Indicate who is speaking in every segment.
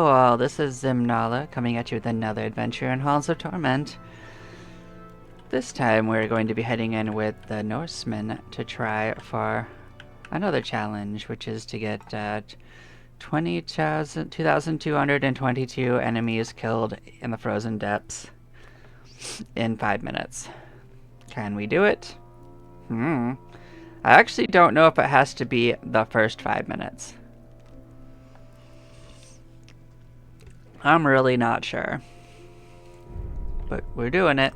Speaker 1: Hello, this is Zimnala coming at you with another adventure in Halls of Torment. This time we're going to be heading in with the Norseman to try for another challenge, which is to get 2,222 enemies killed in the frozen depths in 5 minutes. Can we do it? I actually don't know if it has to be the first 5 minutes. I'm really not sure. But we're doing it.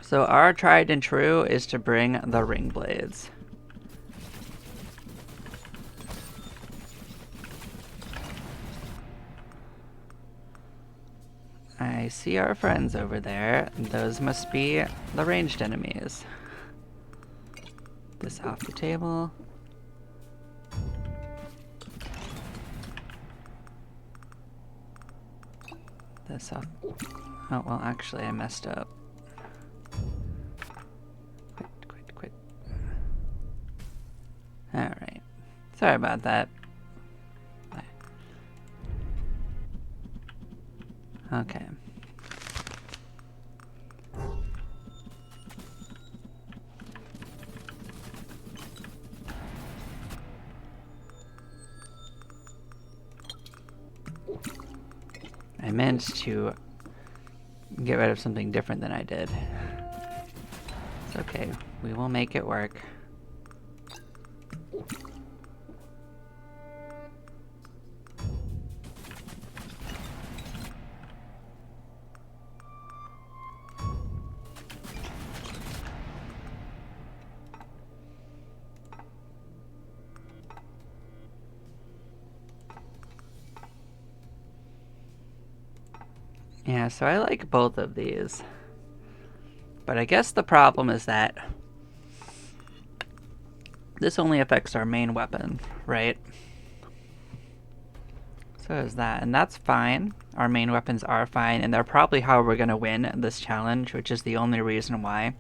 Speaker 1: So our tried and true is to bring the ring blades. I see our friends over there. Those must be the ranged enemies. This off the table. This off. Oh, well, actually, I messed up. Quit. Alright. Sorry about that. Okay. I meant to get rid of something different than I did. It's okay. We will make it work. Yeah, so I like both of these. But I guess the problem is that this only affects our main weapon, right? So is that, and that's fine. Our main weapons are fine, and they're probably how we're gonna win this challenge, which is the only reason why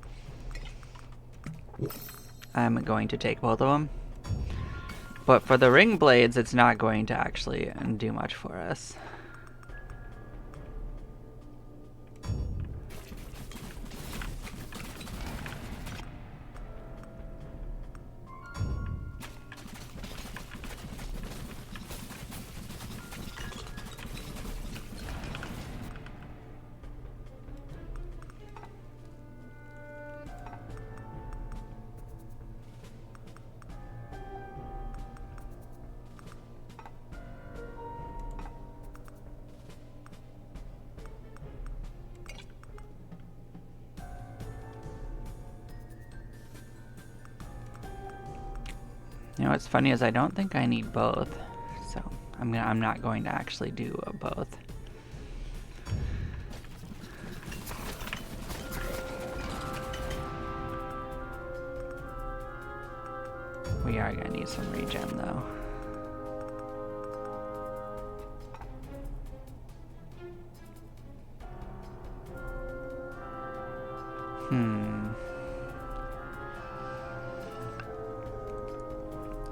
Speaker 1: I'm going to take both of them. But for the ring blades, it's not going to actually do much for us. You know what's funny is I don't think I need both, so I'm not going to actually do both. We are gonna need some regen though.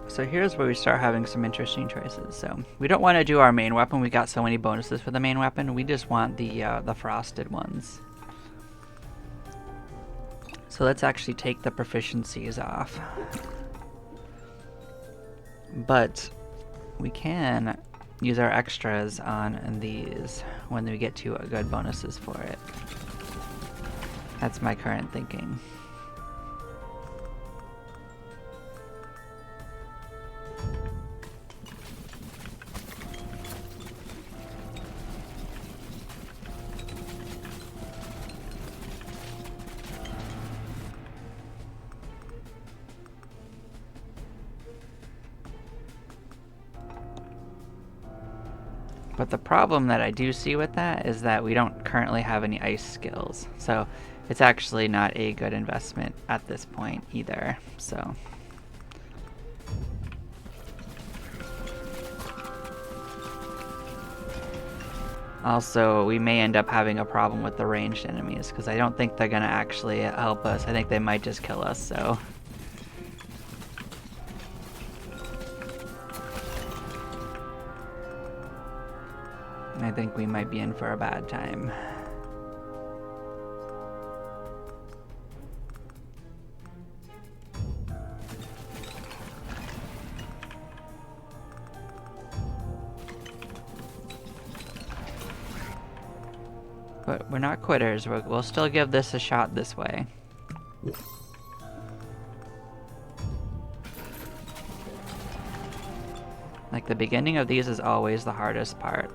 Speaker 1: So here's where we start having some interesting choices. So we don't want to do our main weapon. We got so many bonuses for the main weapon. We just want the frosted ones. So let's actually take the proficiencies off. But we can use our extras on these when we get to good bonuses for it. That's my current thinking. But the problem that I do see with that is that we don't currently have any ice skills. So it's actually not a good investment at this point either. So also, we may end up having a problem with the ranged enemies because I don't think they're going to actually help us. I think they might just kill us, so I think we might be in for a bad time. But we're not quitters. We'll still give this a shot this way. Like, the beginning of these is always the hardest part.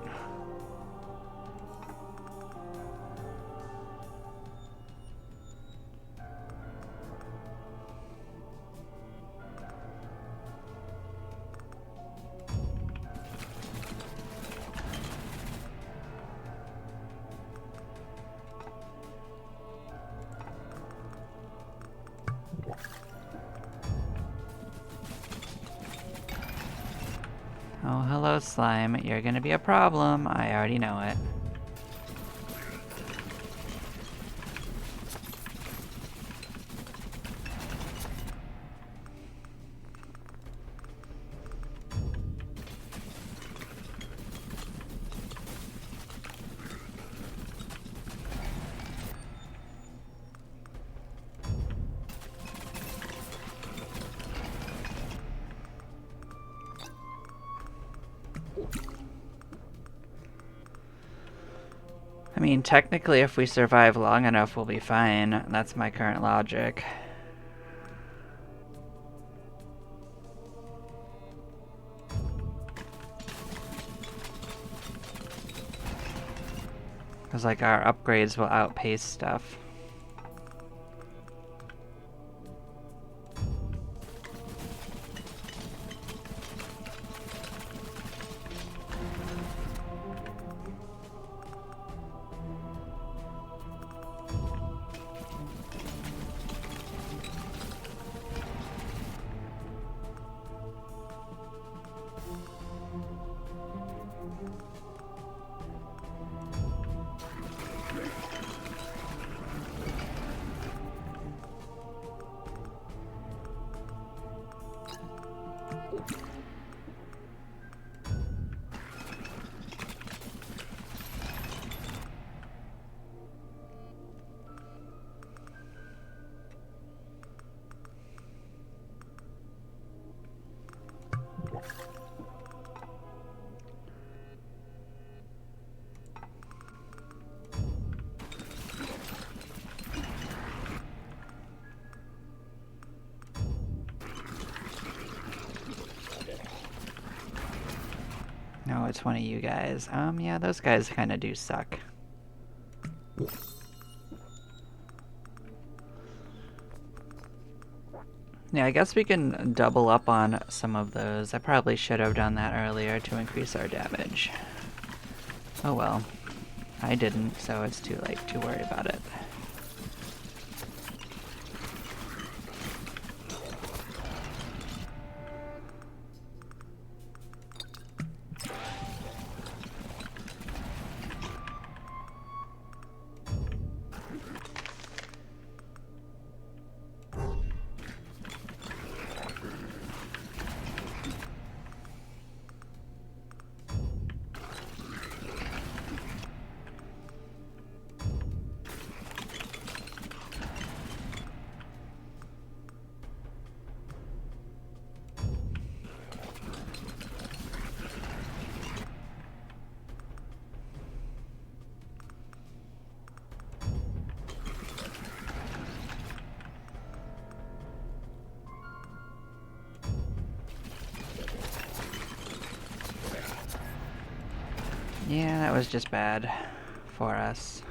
Speaker 1: Oh, hello, slime. You're gonna be a problem. I already know it. I mean, technically, if we survive long enough, we'll be fine. That's my current logic. Because, like, our upgrades will outpace stuff. No, it's one of you guys. Yeah, those guys kind of do suck. Yeah, I guess we can double up on some of those. I probably should have done that earlier to increase our damage. Oh well. I didn't, so it's too late to worry about it. Yeah, that was just bad for us.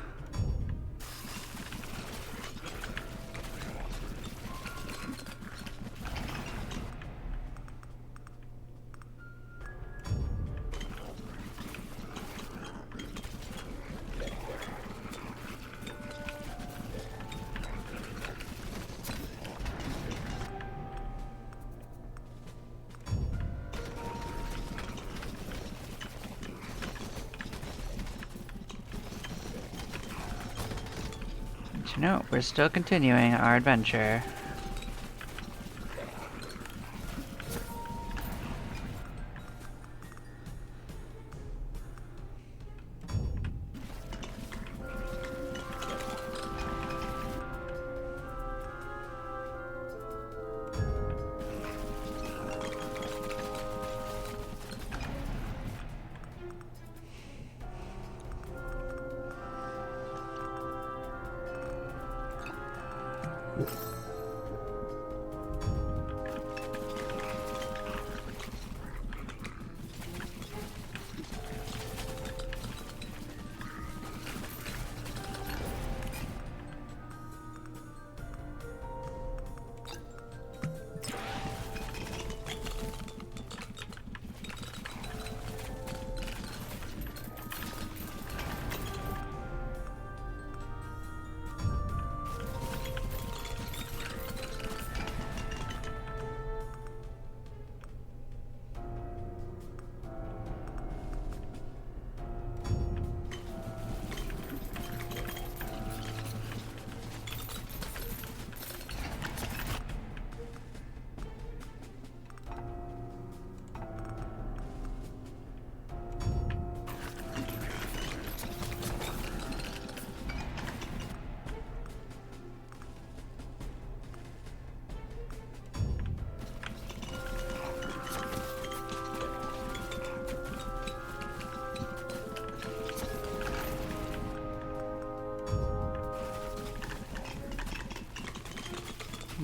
Speaker 1: But you know, we're still continuing our adventure.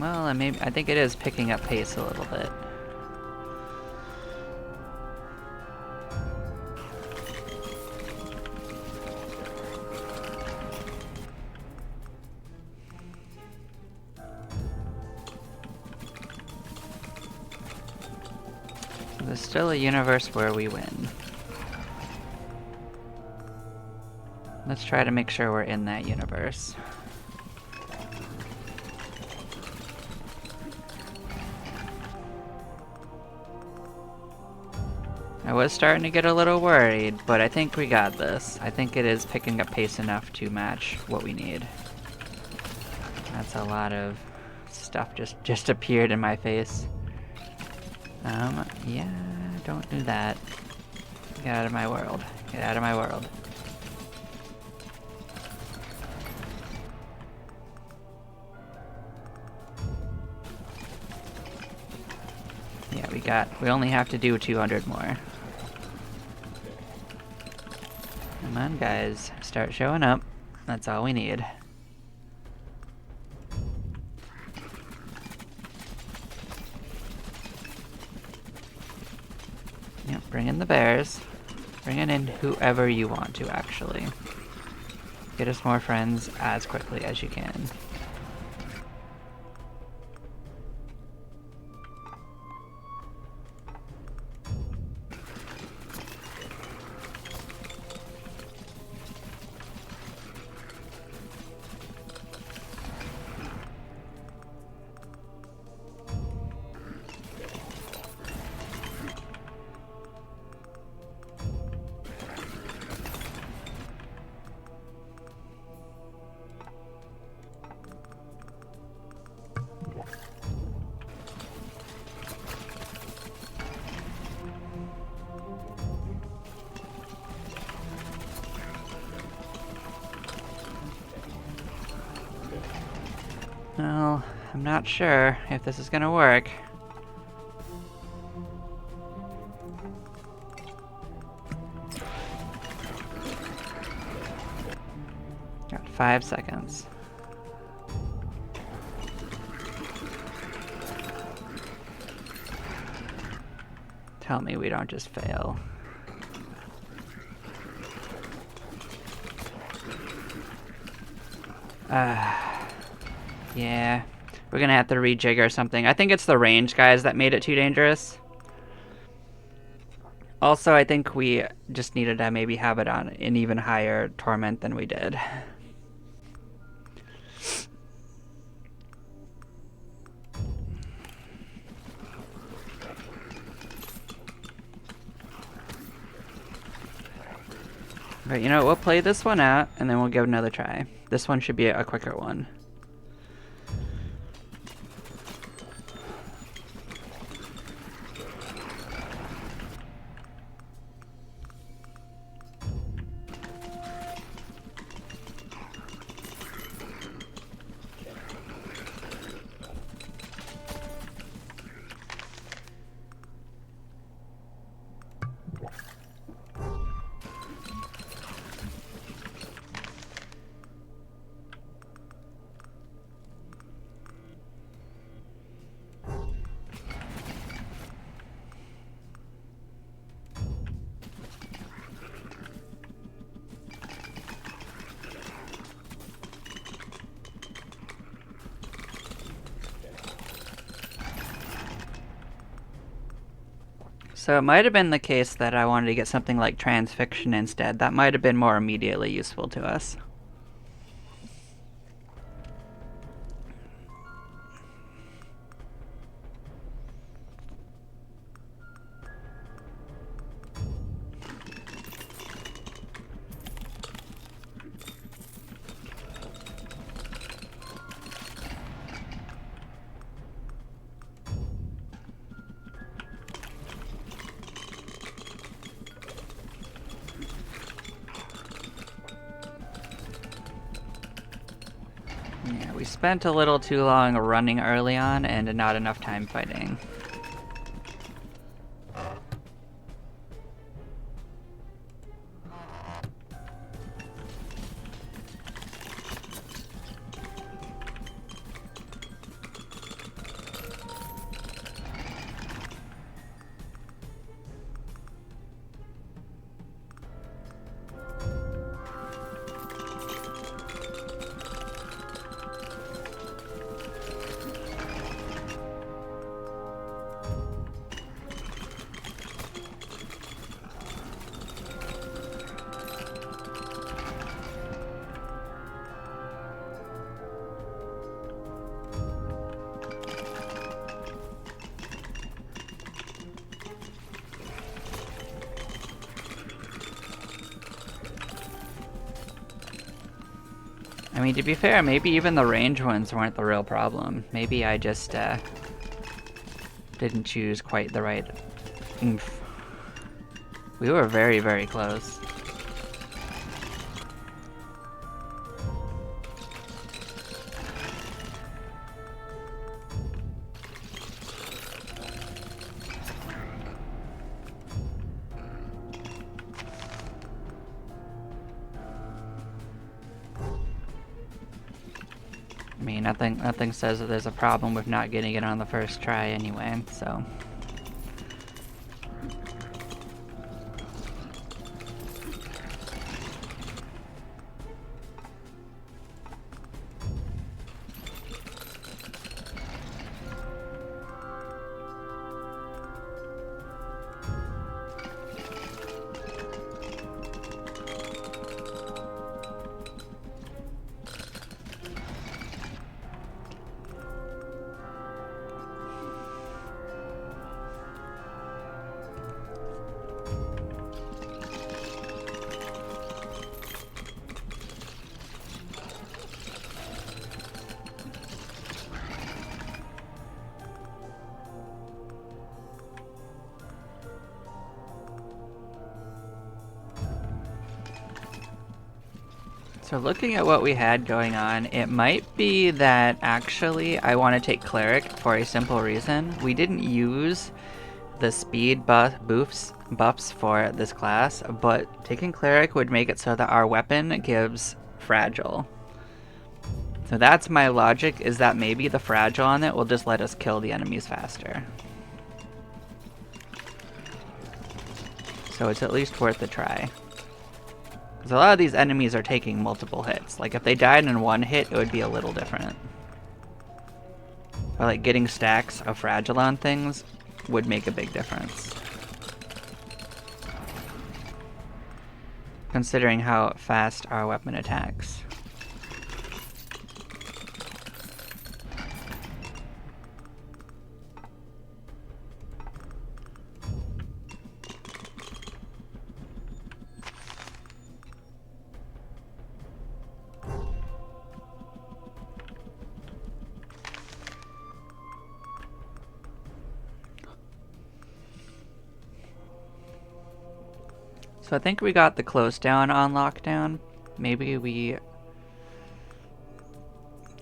Speaker 1: Well, I think it is picking up pace a little bit. There's still a universe where we win. Let's try to make sure we're in that universe. I was starting to get a little worried, but I think we got this. I think it is picking up pace enough to match what we need. That's a lot of stuff just appeared in my face. Yeah, don't do that. Get out of my world. Get out of my world. Yeah, we only have to do 200 more. Come on, guys. Start showing up. That's all we need. Yep, bring in the bears. Bring in whoever you want to, actually. Get us more friends as quickly as you can. Well, I'm not sure if this is gonna work. Got 5 seconds. Tell me we don't just fail. Yeah. We're gonna have to rejig or something. I think it's the range, guys, that made it too dangerous. Also, I think we just needed to maybe have it on an even higher Torment than we did. But you know, we'll play this one out, and then we'll give it another try. This one should be a quicker one. So it might have been the case that I wanted to get something like transfixion instead. That might have been more immediately useful to us. Yeah, we spent a little too long running early on and not enough time fighting. I mean, to be fair, maybe even the range ones weren't the real problem. Maybe I just didn't choose quite the right oomph. We were very, very close. I mean, nothing says that there's a problem with not getting it on the first try anyway, so. So looking at what we had going on, it might be that actually I want to take Cleric for a simple reason. We didn't use the speed buffs for this class, but taking Cleric would make it so that our weapon gives Fragile. So that's my logic, is that maybe the Fragile on it will just let us kill the enemies faster. So it's at least worth a try. Because a lot of these enemies are taking multiple hits. Like, if they died in one hit, it would be a little different. But, like, getting stacks of Fragile on things would make a big difference. Considering how fast our weapon attacks. So I think we got the close down on lockdown. Maybe we...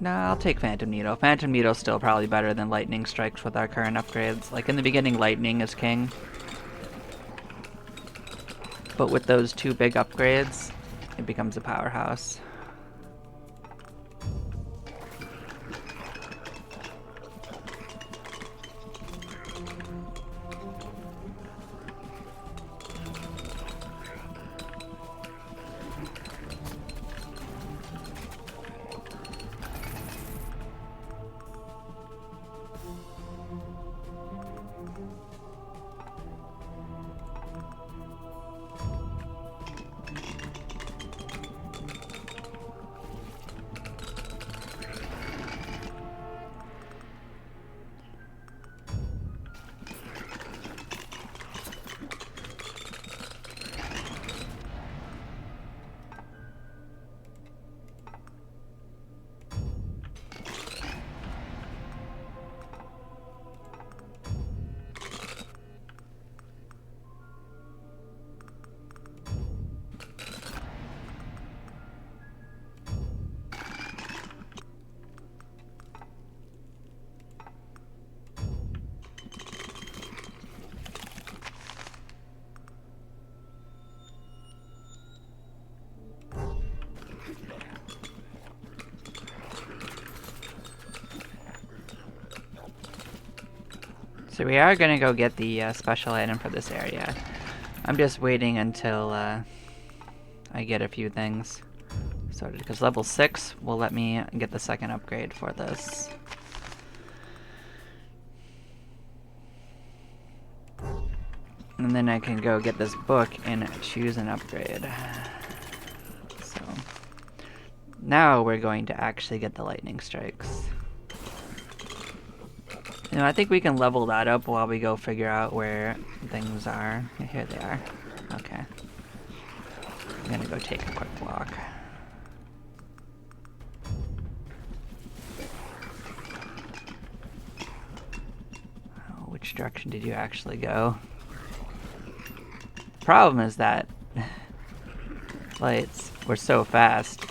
Speaker 1: No, I'll take Phantom Needle. Phantom Needle's still probably better than Lightning Strikes with our current upgrades. Like, in the beginning, Lightning is king. But with those two big upgrades, it becomes a powerhouse. So we are gonna go get the special item for this area. I'm just waiting until I get a few things sorted, because level 6 will let me get the second upgrade for this. And then I can go get this book and choose an upgrade. So now we're going to actually get the lightning strikes. You know, I think we can level that up while we go figure out where things are. Here they are. Okay. I'm gonna go take a quick walk. Which direction did you actually go? Problem is that lights were so fast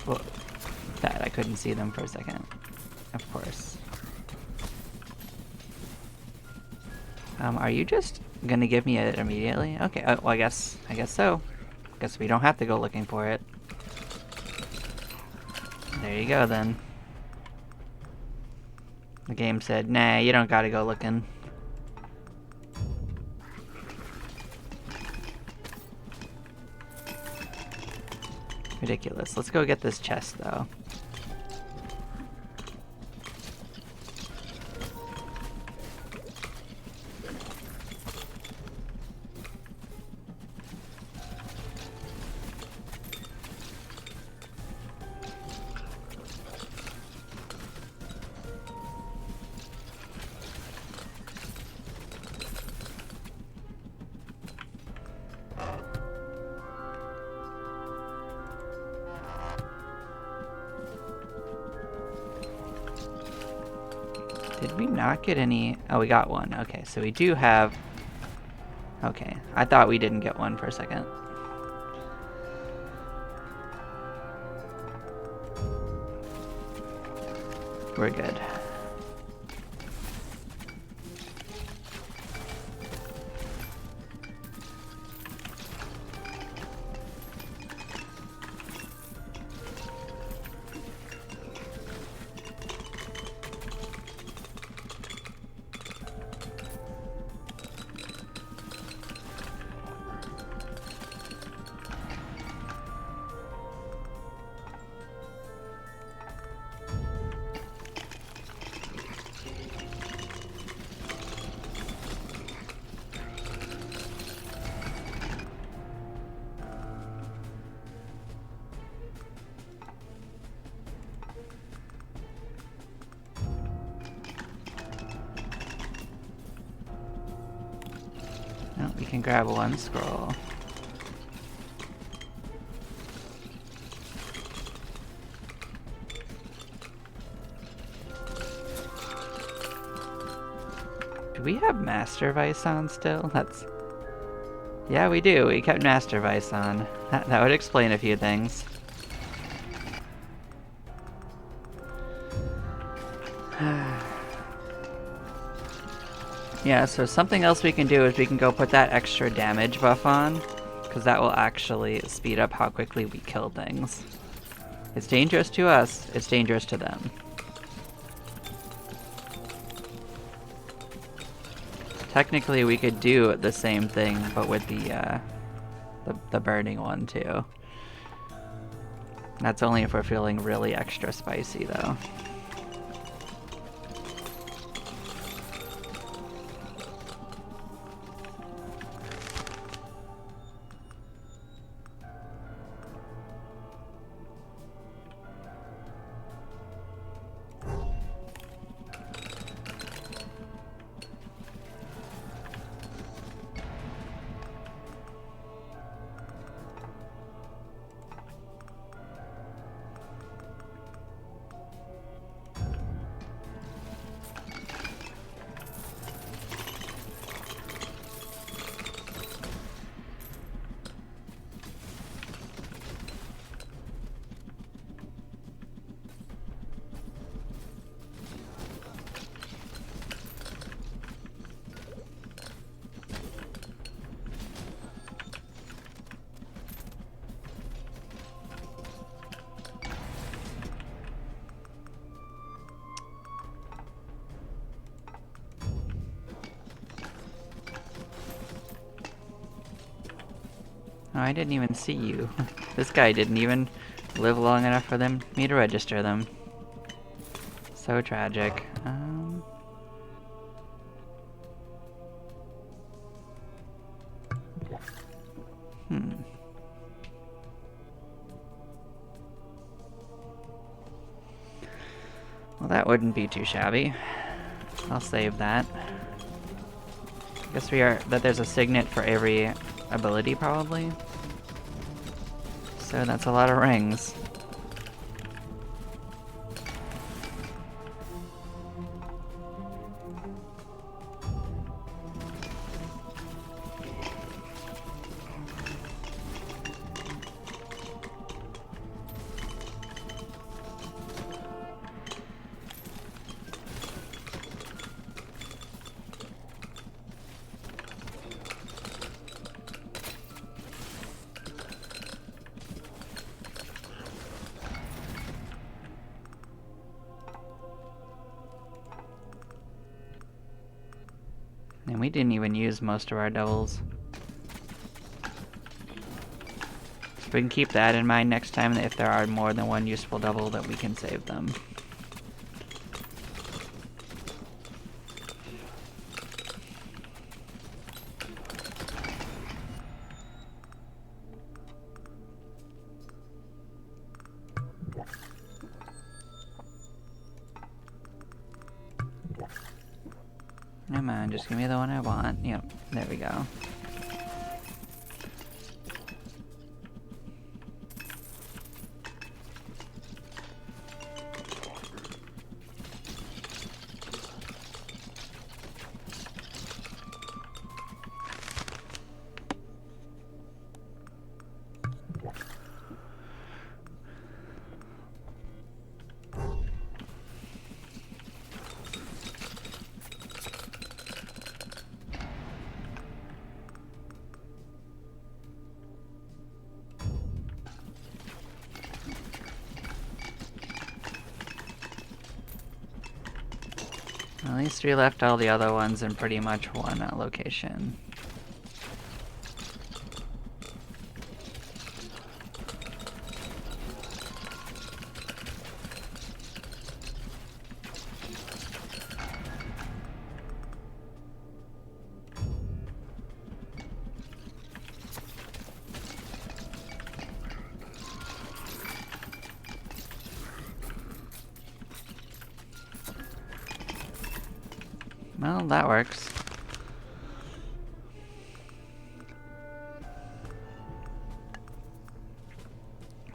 Speaker 1: that I couldn't see them for a second. Of course. Are you just gonna give me it immediately? Okay, well I guess so. Guess we don't have to go looking for it. There you go then. The game said, nah, you don't gotta go looking. Ridiculous. Let's go get this chest though. Did we not get any? Oh, we got one. Okay, so we do have... Okay, I thought we didn't get one for a second. We're good. Oh, we can grab one scroll. Do we have Master Vice on still? That's... Yeah, we do. We kept Master Vice on. That would explain a few things. Yeah, so something else we can do is we can go put that extra damage buff on, because that will actually speed up how quickly we kill things. It's dangerous to us, it's dangerous to them. Technically, we could do the same thing, but with the burning one too. That's only if we're feeling really extra spicy, though. Oh, I didn't even see you. This guy didn't even live long enough for me to register them. So tragic. Well, that wouldn't be too shabby. I'll save that. I guess that there's a signet for every ability, probably. So that's a lot of rings. And we didn't even use most of our doubles. So we can keep that in mind next time, that if there are more than one useful double, that we can save them. Come on, just give me the one I want. Yep, there we go. At least we left all the other ones in pretty much one location. Well, that works.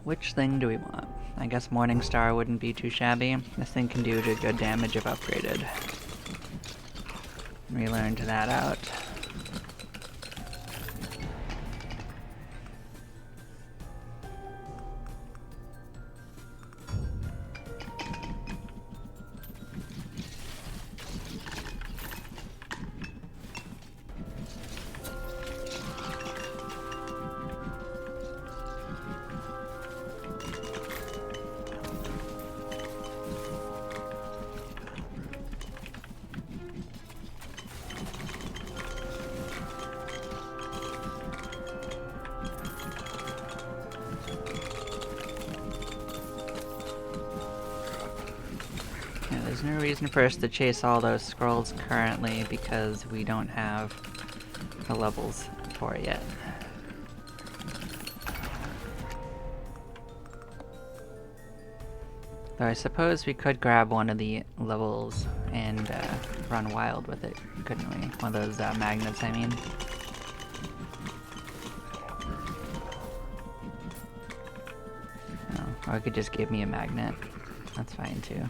Speaker 1: Which thing do we want? I guess Morningstar wouldn't be too shabby. This thing can do good damage if upgraded. We learned that out. There's no reason for us to chase all those scrolls currently because we don't have the levels for it yet. Though I suppose we could grab one of the levels and run wild with it, couldn't we? One of those magnets, I mean. Oh, or it could just give me a magnet. That's fine too.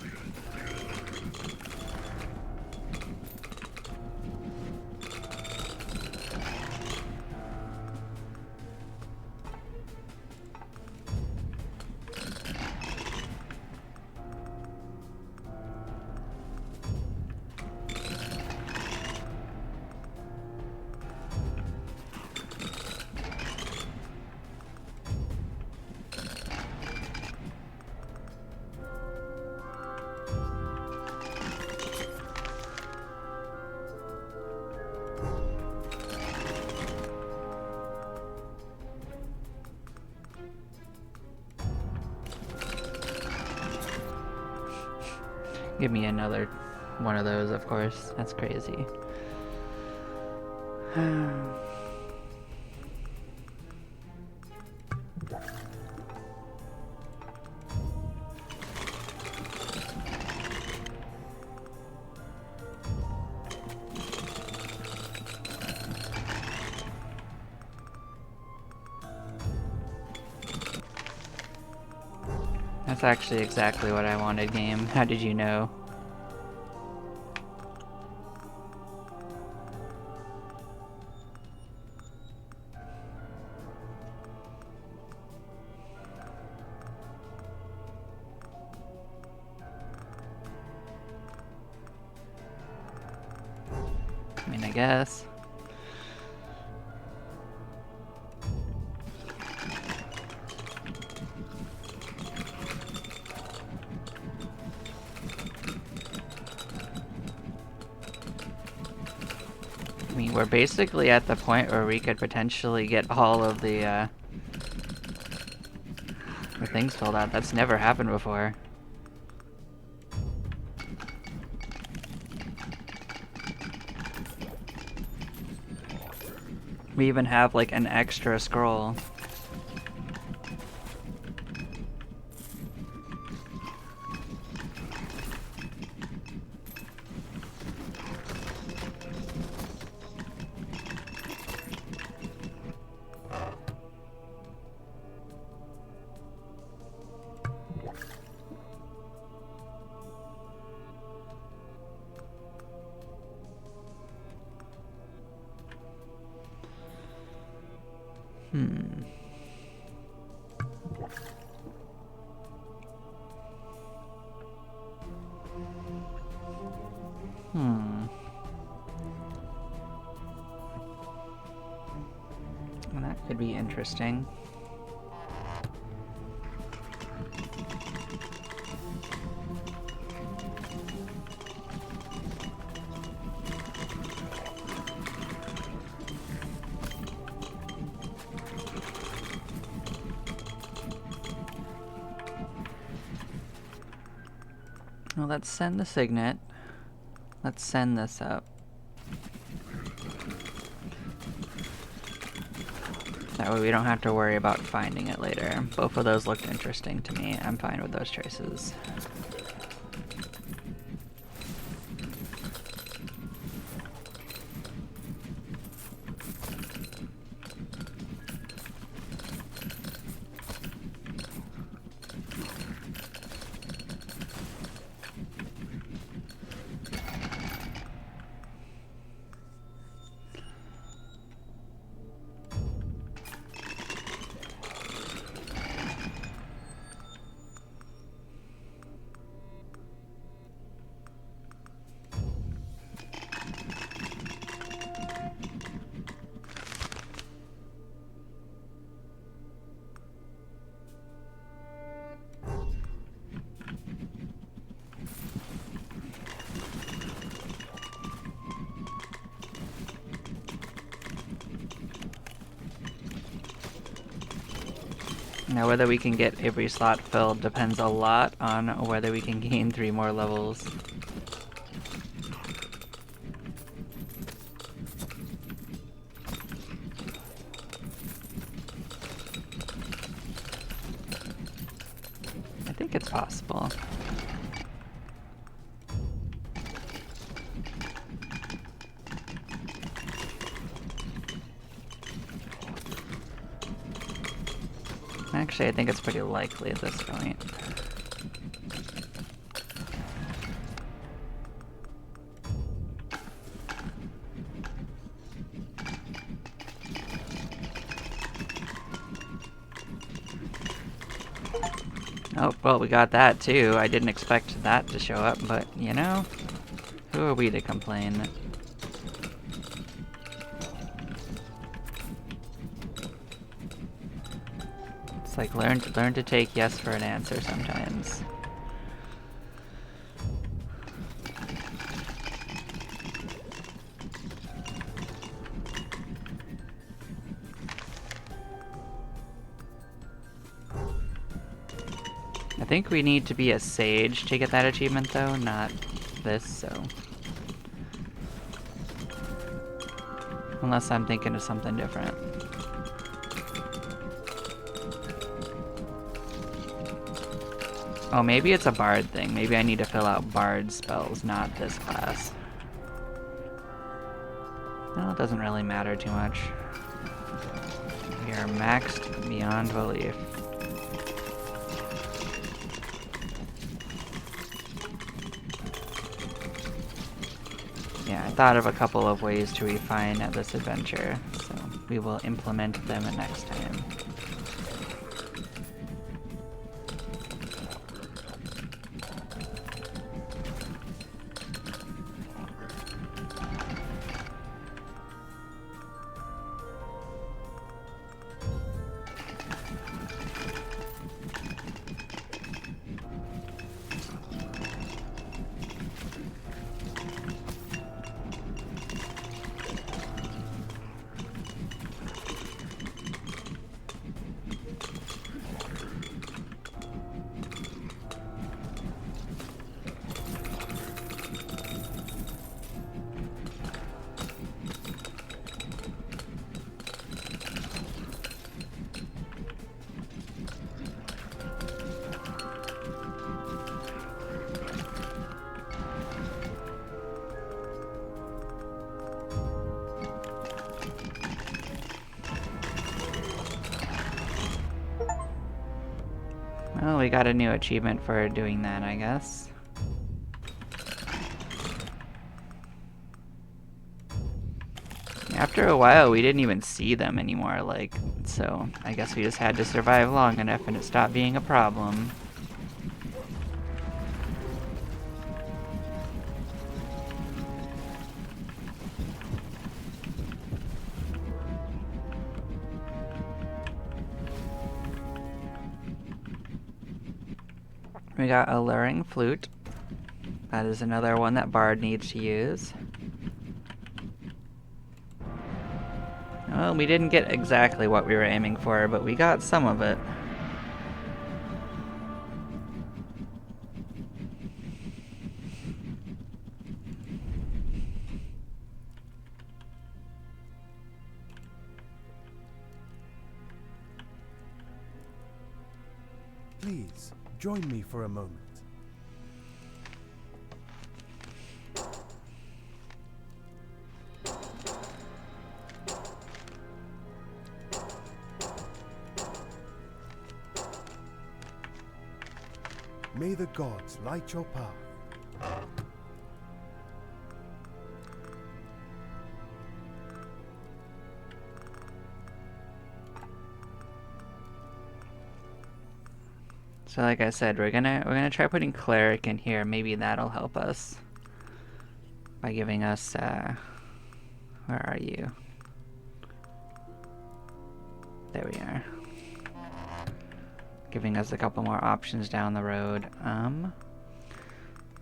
Speaker 1: Give me another one of those, of course. That's crazy. That's actually exactly what I wanted, game. How did you know? I mean, I guess. We're basically at the point where we could potentially get all of the things filled out. That's never happened before. We even have like an extra scroll. Well, that could be interesting. Well, let's send the signet. Let's send this up. That way we don't have to worry about finding it later. Both of those looked interesting to me. I'm fine with those choices. Now whether we can get every slot filled depends a lot on whether we can gain 3 more levels. I think it's possible. Actually, I think it's pretty likely at this point. Oh, well, we got that too. I didn't expect that to show up, but, you know, who are we to complain? It's like learn to take yes for an answer sometimes. I think we need to be a sage to get that achievement though, not this, so. Unless I'm thinking of something different. Oh, maybe it's a bard thing. Maybe I need to fill out bard spells, not this class. No, it doesn't really matter too much. We are maxed beyond belief. Yeah, I thought of a couple of ways to refine this adventure, so we will implement them next time. Oh, we got a new achievement for doing that, I guess. After a while, we didn't even see them anymore, like, so I guess we just had to survive long enough and it stopped being a problem. We got Alluring Flute. That is another one that Bard needs to use. Well, we didn't get exactly what we were aiming for, but we got some of it.
Speaker 2: Please, join me for a moment. May the gods light your path.
Speaker 1: So like I said, we're gonna try putting Cleric in here. Maybe that'll help us by giving us where are you? There we are. Giving us a couple more options down the road.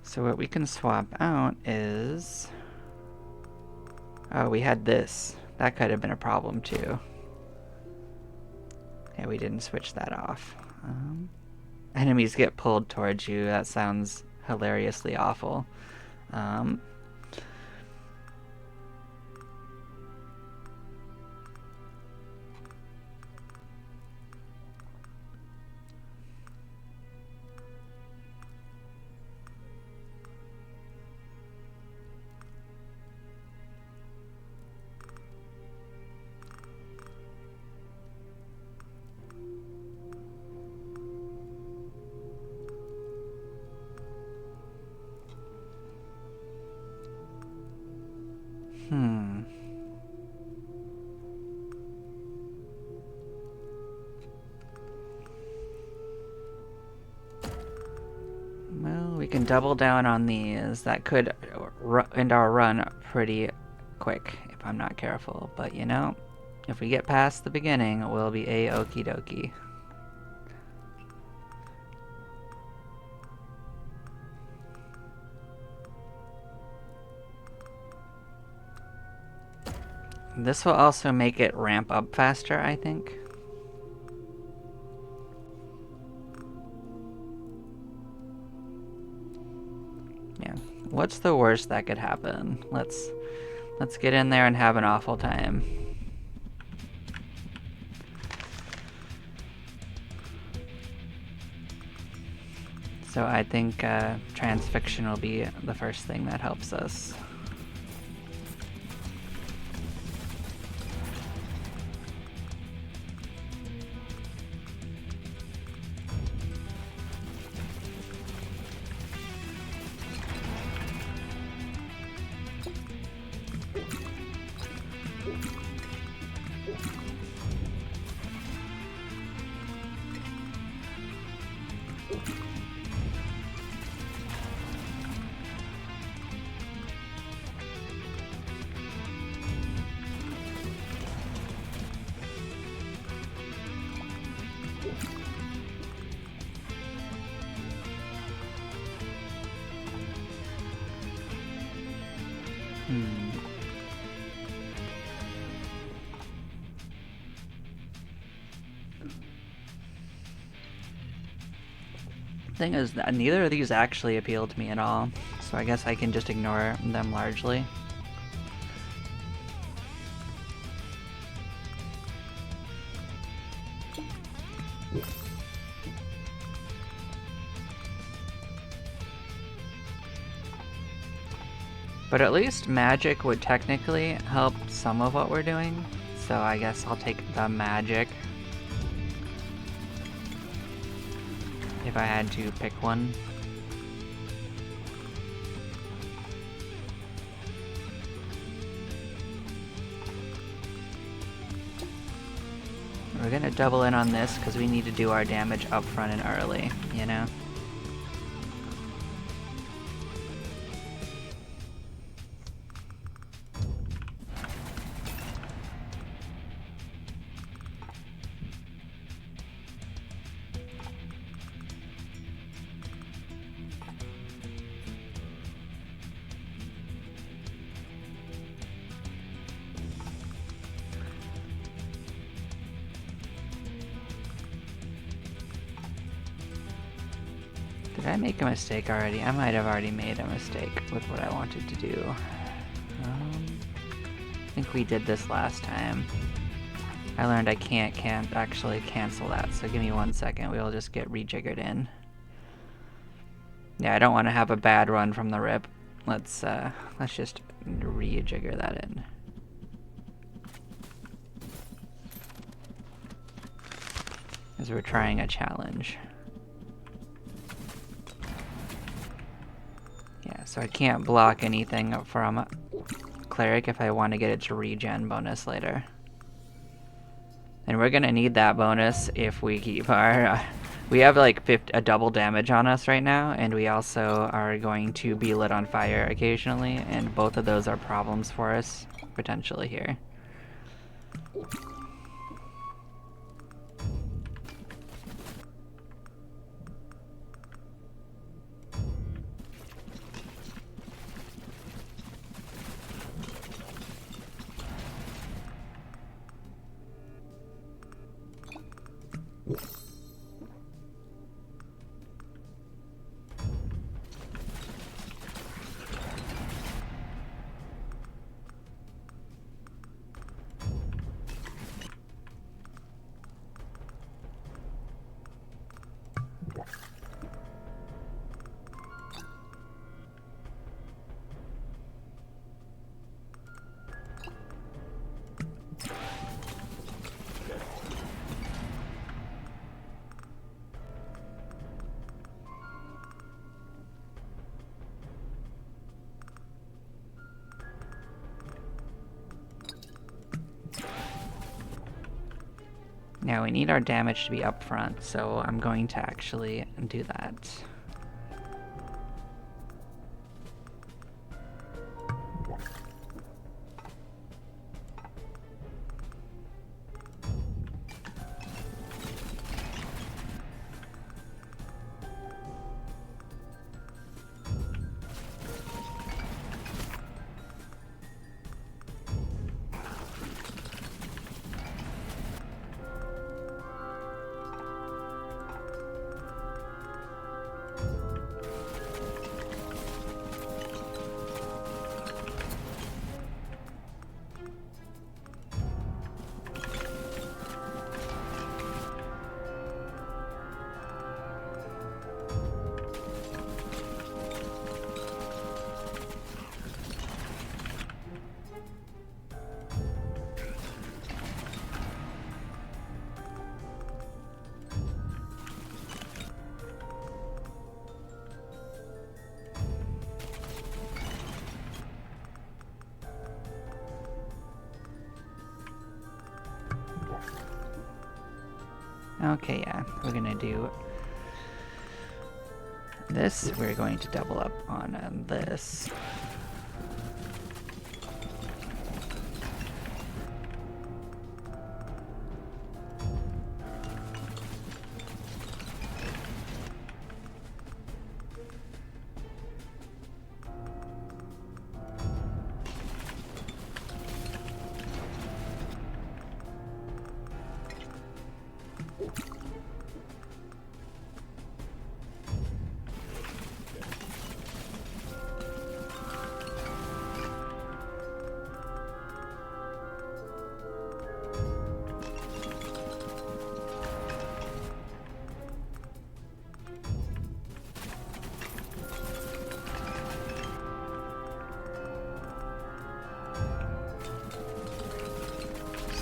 Speaker 1: So what we can swap out is, oh, we had this. That could have been a problem too. Yeah, we didn't switch that off. Enemies get pulled towards you. That sounds hilariously awful. Well, we can double down on these. That could end our run pretty quick if I'm not careful. But you know, if we get past the beginning, we'll be a-okie dokie. This will also make it ramp up faster, I think. Yeah. What's the worst that could happen? Let's get in there and have an awful time. So I think transfixion will be the first thing that helps us. Thing is that neither of these actually appeal to me at all, so I guess I can just ignore them largely. But at least magic would technically help some of what we're doing, so I guess I'll take the magic. if I had to pick one. We're gonna double in on this because we need to do our damage up front and early, you know? Did I make a mistake already? I might have already made a mistake with what I wanted to do. I think we did this last time. I learned I can't actually cancel that, so give me 1 second. We'll just get rejiggered in. Yeah, I don't want to have a bad run from the rip. Let's just rejigger that in. As we're trying a challenge. Yeah, so I can't block anything from Cleric if I want to get it to regen bonus later. And we're gonna need that bonus if we keep our... we have like a double damage on us right now, and we also are going to be lit on fire occasionally, and both of those are problems for us, potentially here. Now we need our damage to be up front, so I'm going to actually do that. Okay, yeah, we're gonna do this. We're going to double up on this.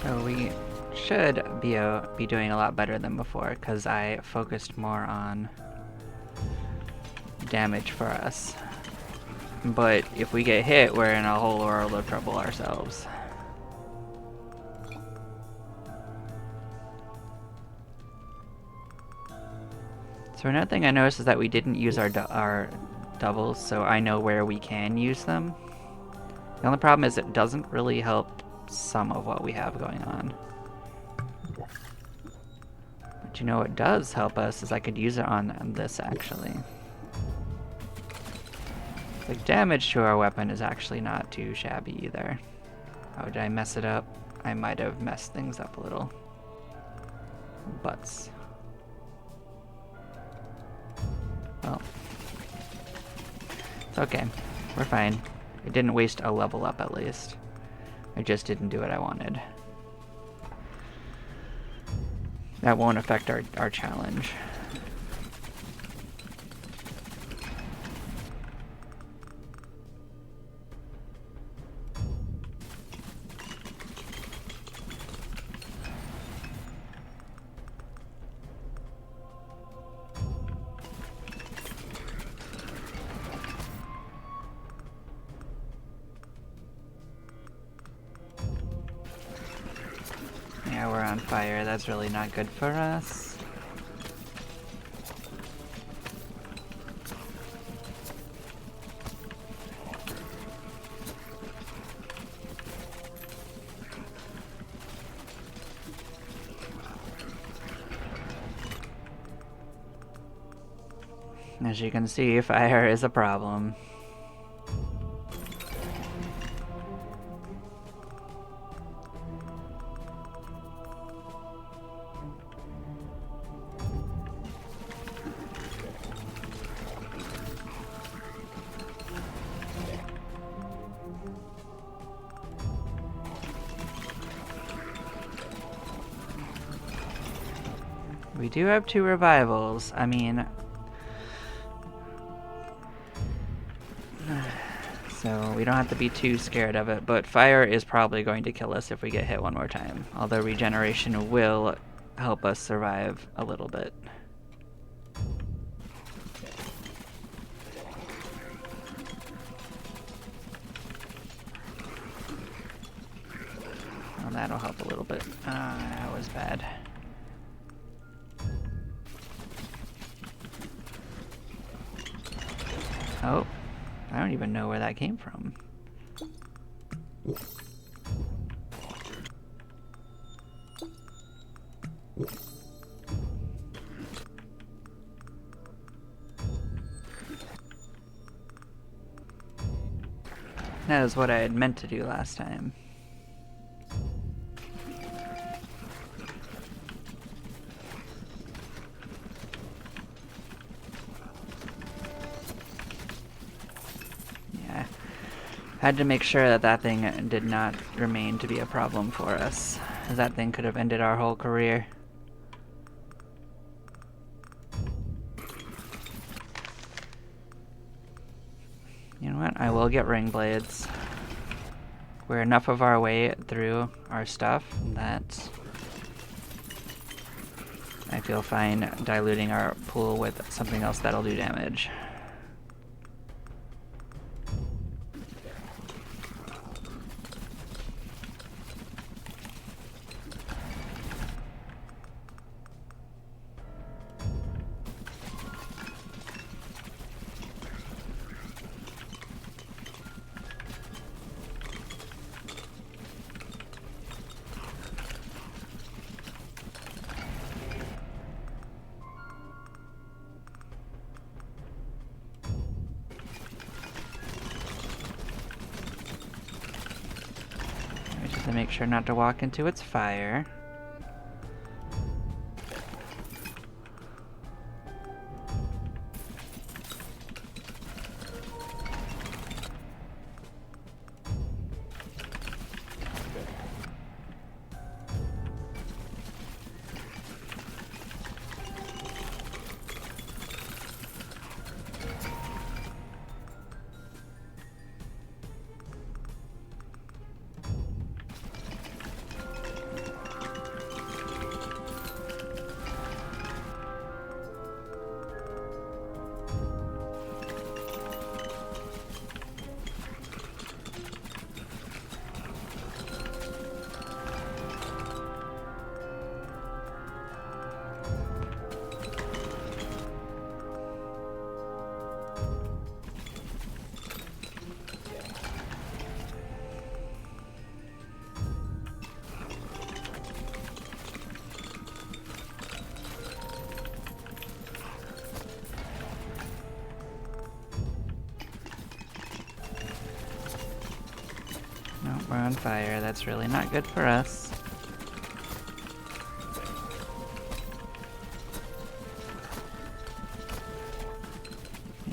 Speaker 1: So we should be doing a lot better than before, because I focused more on damage for us. But if we get hit, we're in a whole world of trouble ourselves. So another thing I noticed is that we didn't use our doubles, so I know where we can use them. The only problem is it doesn't really help some of what we have going on. But you know what does help us is I could use it on this actually. The damage to our weapon is actually not too shabby either. Oh, did I mess it up? I might have messed things up a little. Butts. Well, it's okay. We're fine. I didn't waste a level up at least. I just didn't do what I wanted. That won't affect our challenge. Yeah, we're on fire. That's really not good for us. As you can see, fire is a problem. We do have 2 revivals. I mean, so we don't have to be too scared of it, but fire is probably going to kill us if we get hit one more time. Although regeneration will help us survive a little bit. Well, that'll help a little bit. That was bad. Oh, I don't even know where that came from. That is what I had meant to do last time. Had to make sure that that thing did not remain to be a problem for us, as that thing could have ended our whole career. You know what? I will get ring blades. We're enough of our way through our stuff that I feel fine diluting our pool with something else that'll do damage. Just to make sure not to walk into its fire. on fire. That's really not good for us.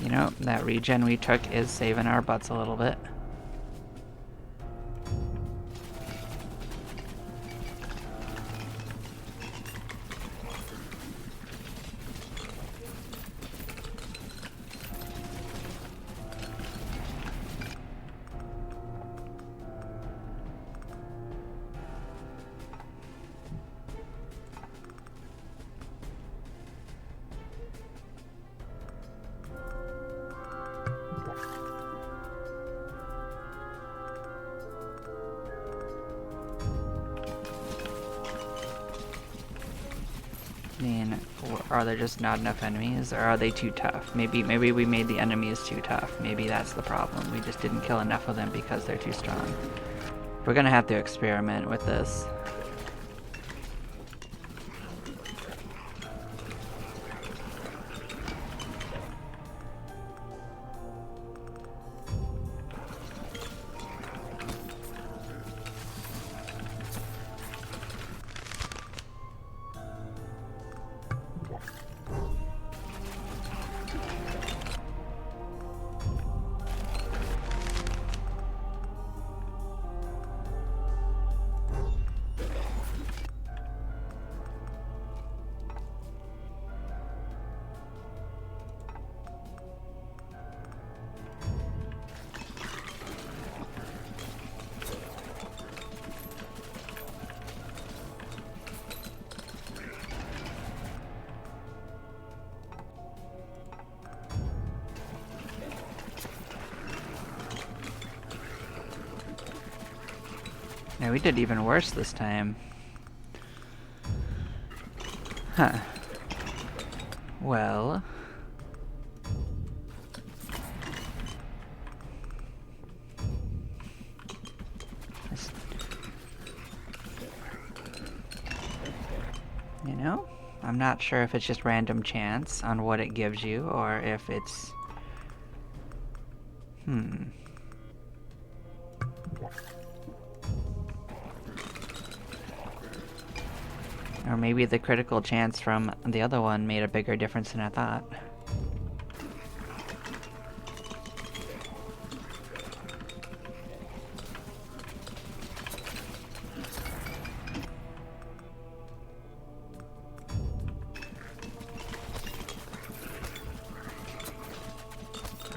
Speaker 1: You know, that regen we took is saving our butts a little bit. I mean, are there just not enough enemies, or are they too tough? Maybe we made the enemies too tough. Maybe that's the problem. We just didn't kill enough of them because they're too strong. We're gonna have to experiment with this. Yeah, we did even worse this time. Huh. Well... You know? I'm not sure if it's just random chance on what it gives you, or if it's... Or maybe the critical chance from the other one made a bigger difference than I thought.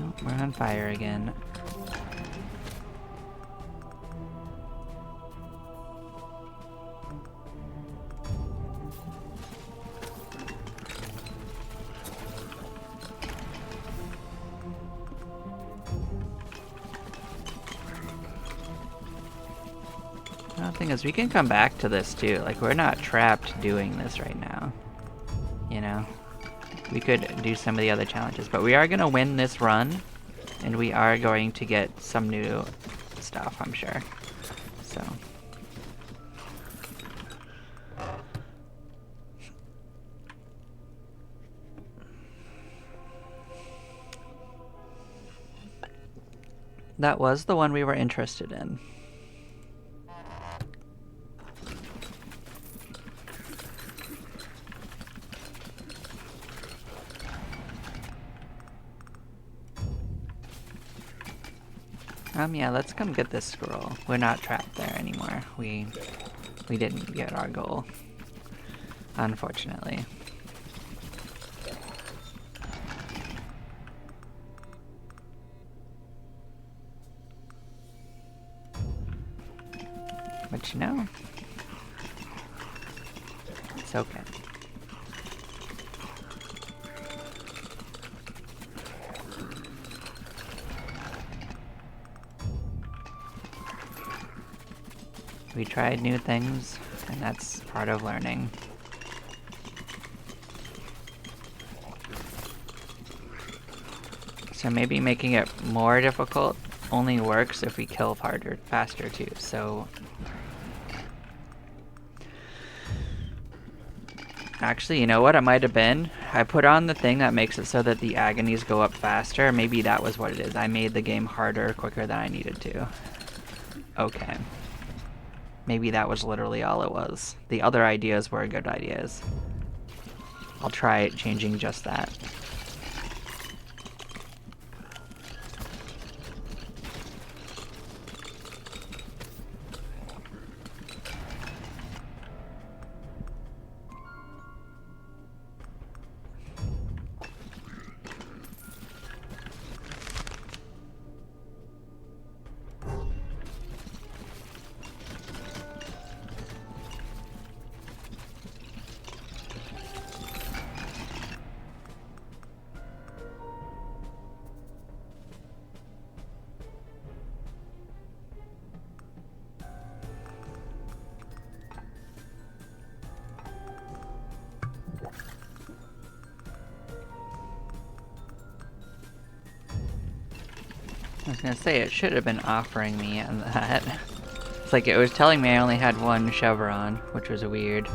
Speaker 1: Oh, we're on fire again. The thing is, we can come back to this too. Like, we're not trapped doing this right now. You know? We could do some of the other challenges, but we are going to win this run, and we are going to get some new stuff, I'm sure. So. That was the one we were interested in. Yeah, let's come get this scroll. We're not trapped there anymore. We didn't get our goal, unfortunately. But you know, it's okay. We tried new things, and that's part of learning. So maybe making it more difficult only works if we kill harder, faster too, so... Actually, you know what it might have been? I put on the thing that makes it so that the agonies go up faster. Maybe that was what it is. I made the game harder quicker than I needed to. Okay. maybe that was literally all it was. The other ideas were good ideas. I'll try changing just that. I was gonna say, it should have been offering me on that. It's like it was telling me I only had one chevron, which was weird.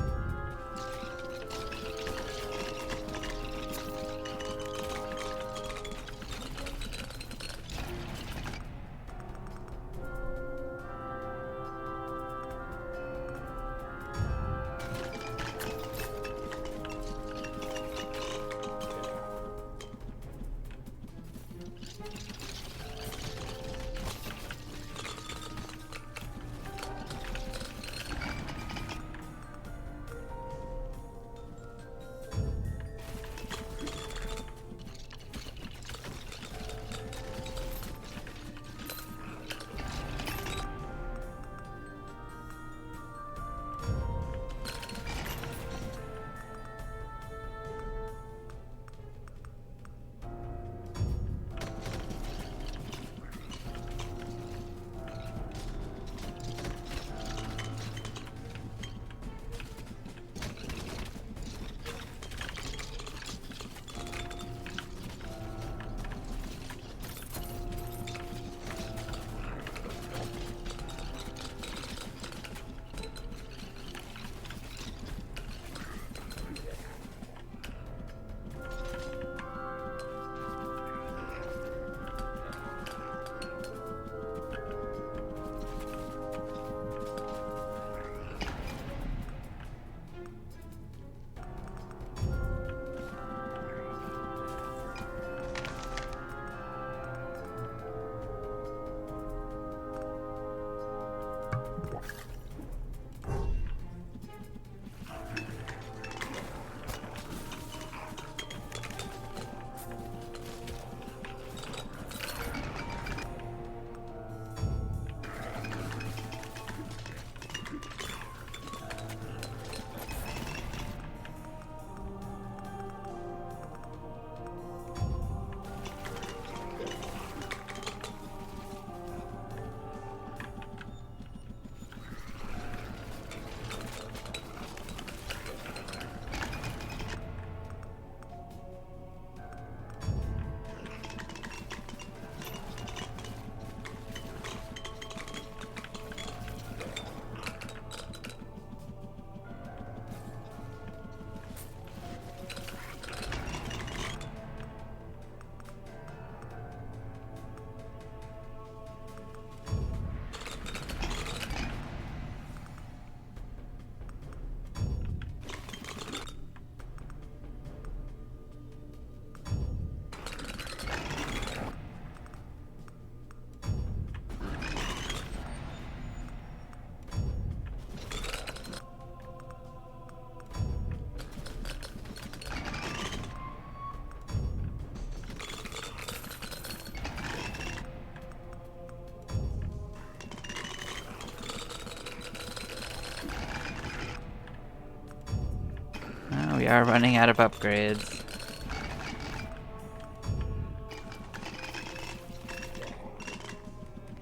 Speaker 1: Oh, we are running out of upgrades.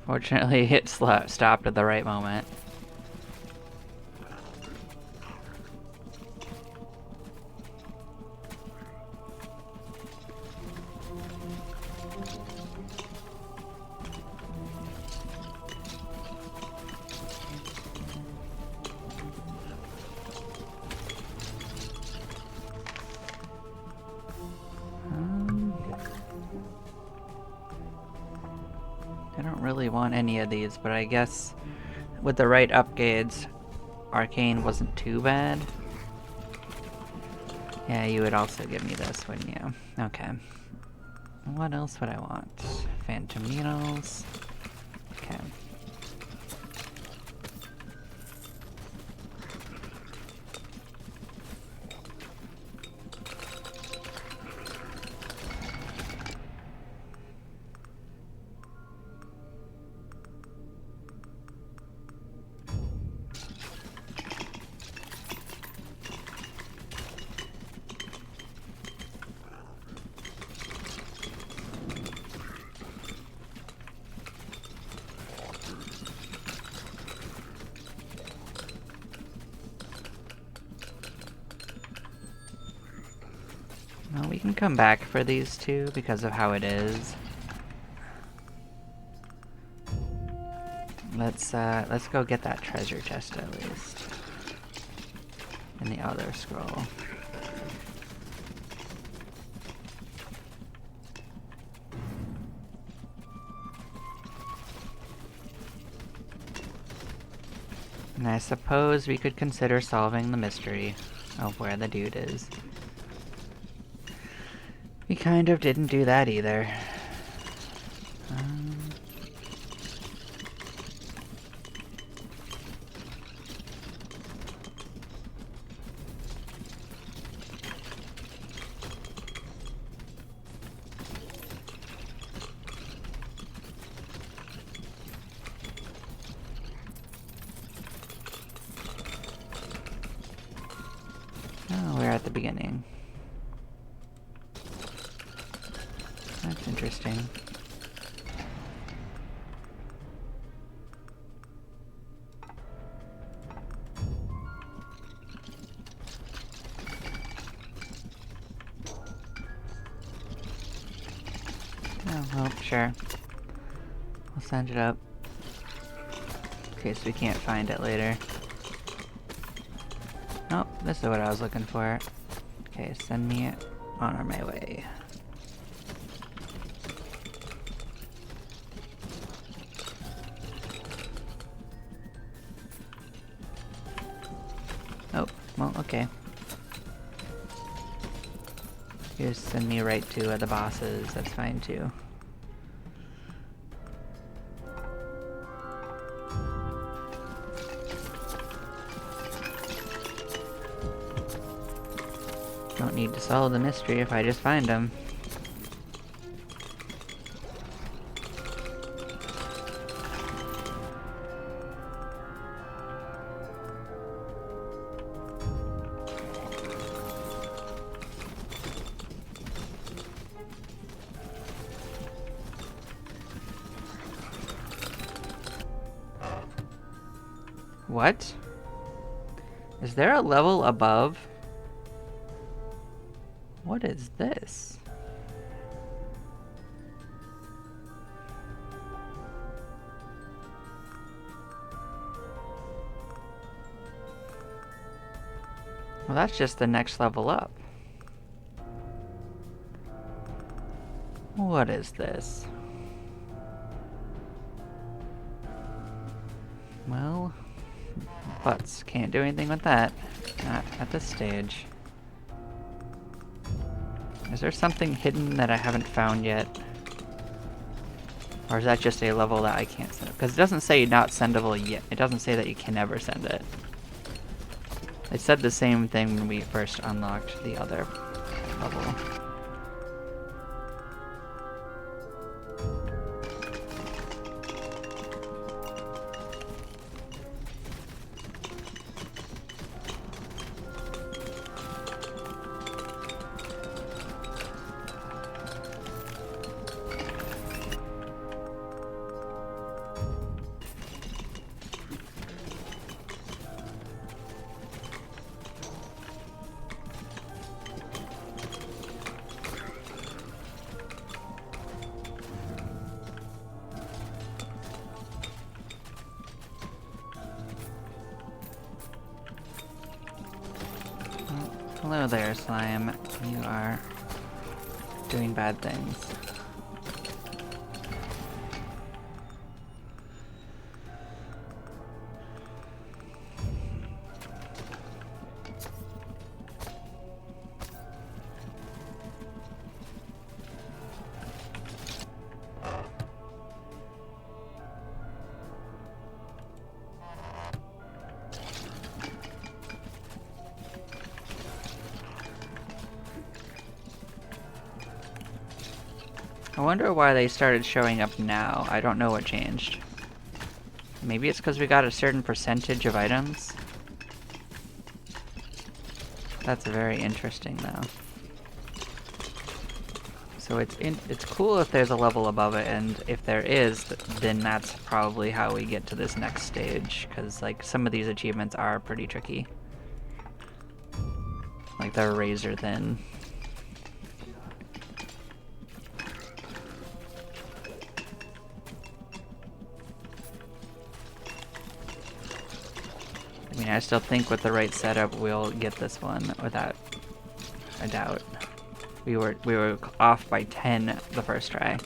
Speaker 1: Fortunately, it stopped at the right moment. I don't really want any of these, but I guess with the right upgrades, Arcane wasn't too bad. Yeah, you would also give me this, wouldn't you? Okay. What else would I want? Phantom Needles. Okay. Well, we can come back for these two because of how it is. Let's go get that treasure chest at least. And the other scroll. And I suppose we could consider solving the mystery of where the dude is. We kind of didn't do that either. Oh, we're at the beginning. That's interesting. Oh, well, sure. We'll send it up. In case we can't find it later. Oh, this is what I was looking for. Okay, send me on my way. Oh, well, okay. Just send me right to the bosses, that's fine too. Don't need to solve the mystery if I just find them. What? Is there a level above? What is this? Well, that's just the next level up. What is this? Well, butts. Can't do anything with that. Not at this stage. Is there something hidden that I haven't found yet? Or is that just a level that I can't send? Because it doesn't say not sendable yet. It doesn't say that you can never send it. It said the same thing when we first unlocked the other level. Hello there, slime. You are doing bad things. I wonder why they started showing up now. I don't know what changed. Maybe it's because we got a certain percentage of items. That's very interesting, though. So it's cool if there's a level above it, and if there is, then that's probably how we get to this next stage, because like some of these achievements are pretty tricky. Like they're razor thin. I mean, I still think with the right setup, we'll get this one without a doubt. We were off by 10 the first try.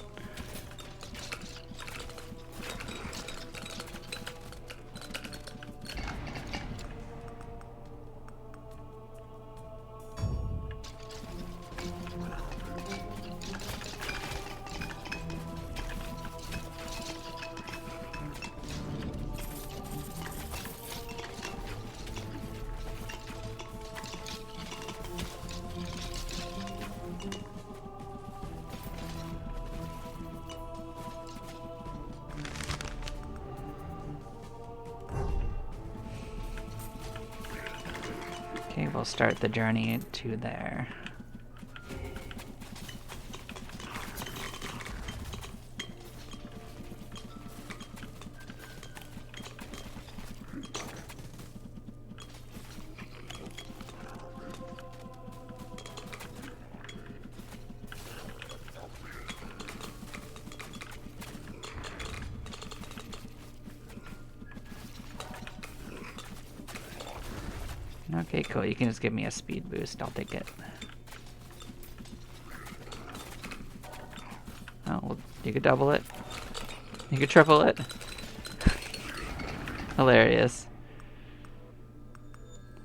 Speaker 1: Okay, we'll start the journey to there. Okay, cool. You can just give me a speed boost. I'll take it. Oh, well, you could double it. You could triple it. Hilarious.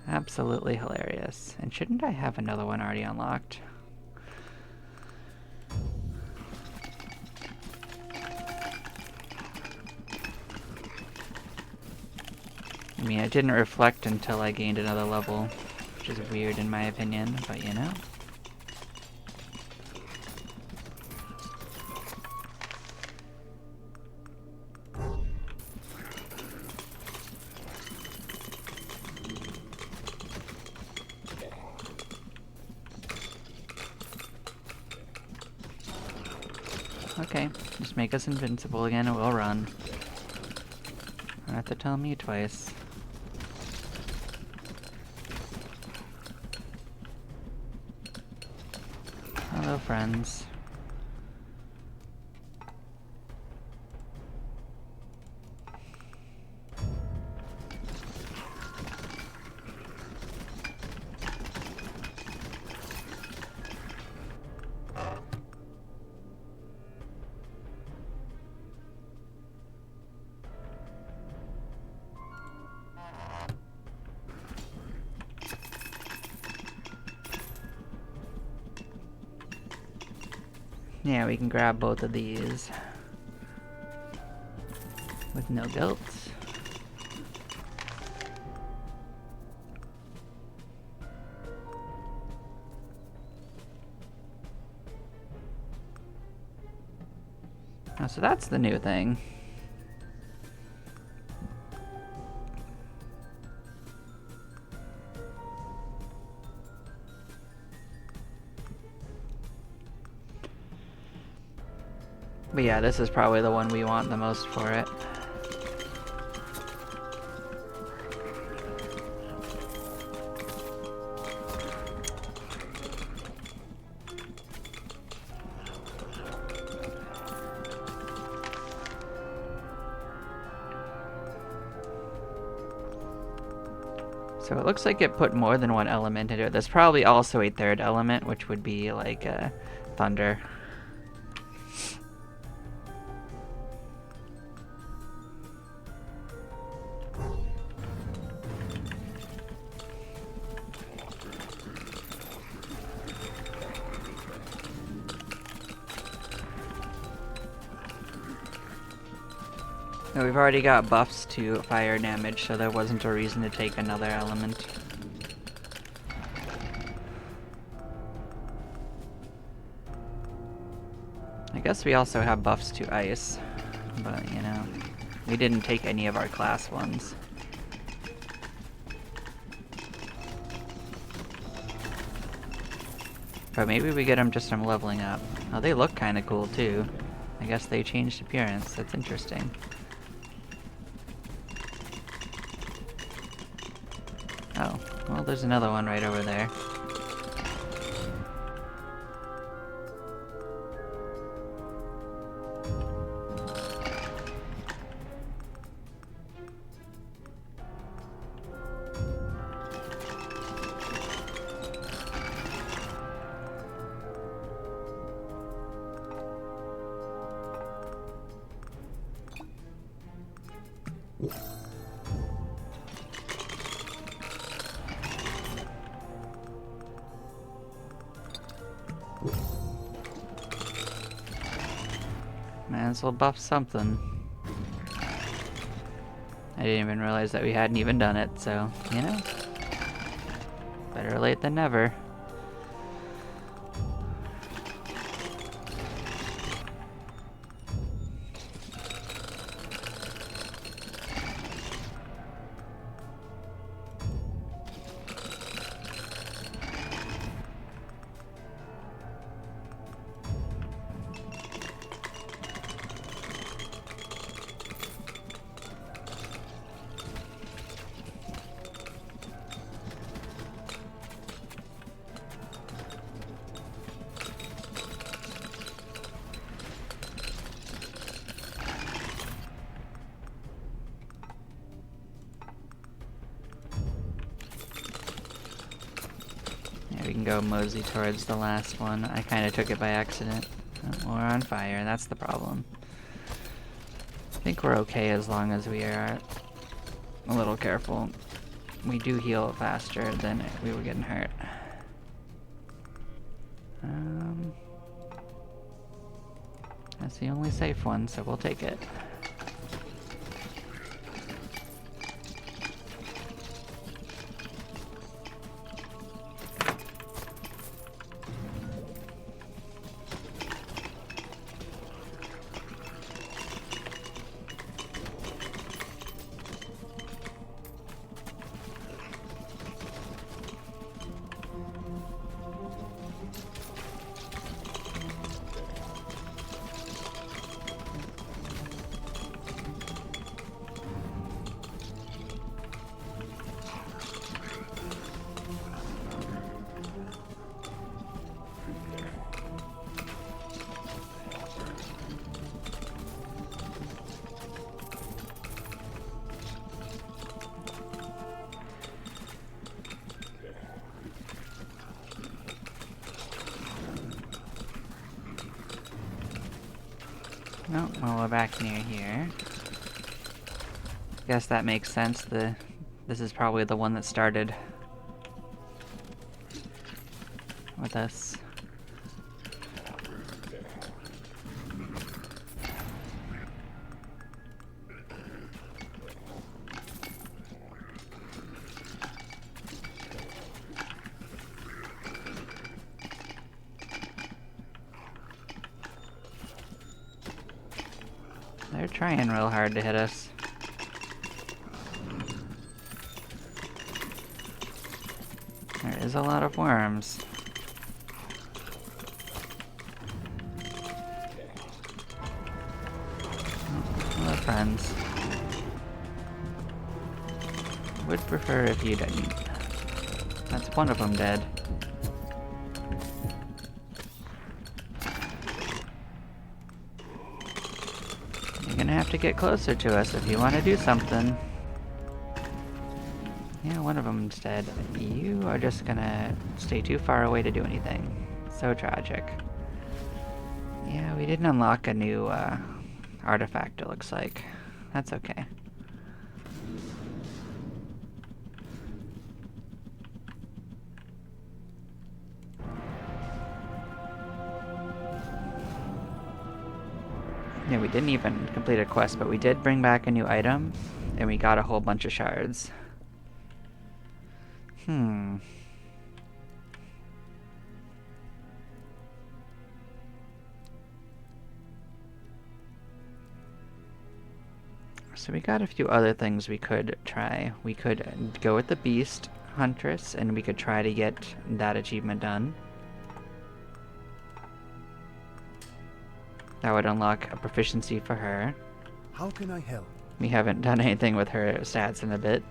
Speaker 1: Absolutely hilarious. And shouldn't I have another one already unlocked? I mean, it didn't reflect until I gained another level, which is weird in my opinion, but you know. Okay, just make us invincible again and we'll run. Don't have to tell me twice. Hello, friends. Yeah, we can grab both of these with no guilt. Oh, so that's the new thing. But yeah, this is probably the one we want the most for it. So it looks like it put more than one element into it. There's probably also a third element, which would be like thunder. No, we've already got buffs to fire damage, so there wasn't a reason to take another element. I guess we also have buffs to ice, but you know, we didn't take any of our class ones. But maybe we get them just from leveling up. Oh, they look kind of cool too. I guess they changed appearance. That's interesting. Oh, well, there's another one right over there. Might as well buff something. I didn't even realize that we hadn't even done it, so, you know, better late than never. We can go mosey towards the last one. I kind of took it by accident. Oh, we're on fire, that's the problem. I think we're okay as long as we are a little careful. We do heal faster than we were getting hurt. That's the only safe one, so we'll take it. Oh, well, we're back near here. Guess that makes sense. This is probably the one that started with us. They're trying real hard to hit us. There is a lot of worms. Hello, friends. Would prefer if you didn't. That's one of them dead. You're gonna have to get closer to us if you want to do something. Yeah, one of them's dead. You are just gonna stay too far away to do anything. So tragic. Yeah, we didn't unlock a new artifact, it looks like. That's okay. Yeah, we didn't even complete a quest, but we did bring back a new item, and we got a whole bunch of shards. So we got a few other things we could try. We could go with the Beast Huntress, and we could try to get that achievement done. That would unlock a proficiency for her.
Speaker 2: How can I help?
Speaker 1: We haven't done anything with her stats in a bit.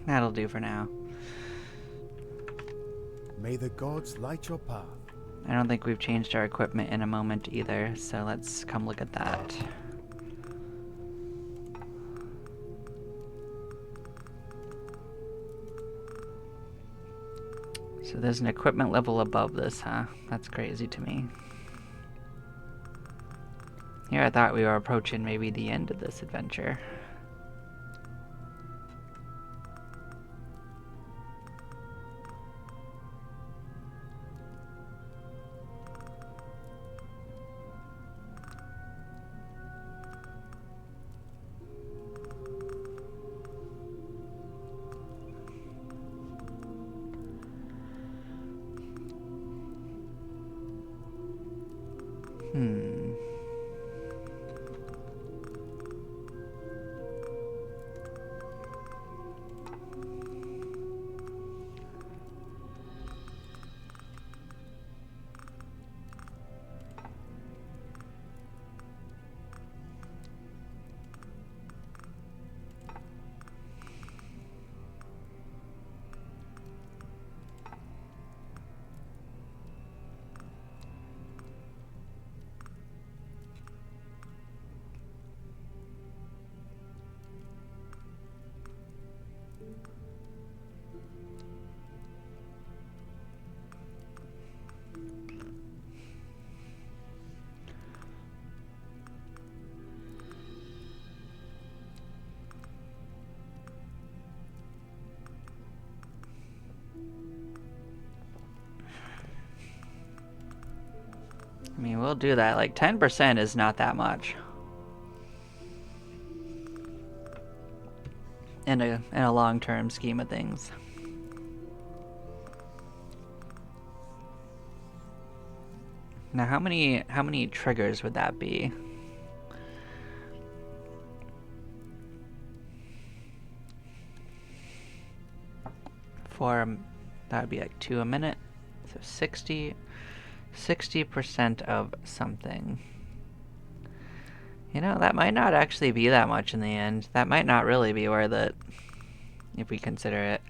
Speaker 1: That'll do for now.
Speaker 2: May the gods light your path.
Speaker 1: I don't think we've changed our equipment in a moment either, so let's come look at that. So there's an equipment level above this, huh? That's crazy to me. Here I thought we were approaching maybe the end of this adventure. I mean, we'll do that. Like, 10% is not that much. In a long-term scheme of things. Now, how many triggers would that be? That would be like 2 a minute. So 60% of something. You know, that might not actually be that much in the end. That might not really be worth it, if we consider it.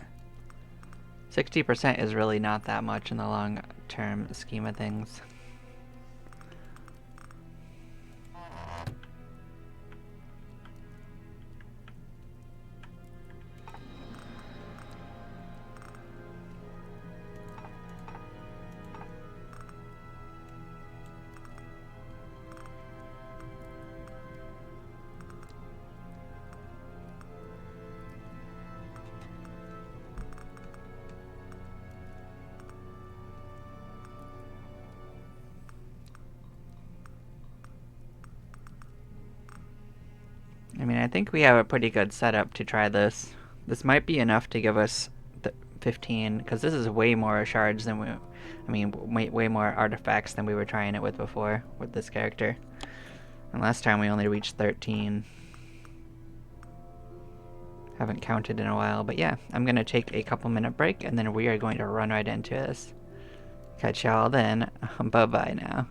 Speaker 1: 60% is really not that much in the long-term scheme of things. I mean, I think we have a pretty good setup to try this. This might be enough to give us the 15, because this is way more shards than way more artifacts than we were trying it with before, with this character. And last time we only reached 13. Haven't counted in a while, but yeah, I'm going to take a couple minute break, and then we are going to run right into this. Catch y'all then. Bye bye now.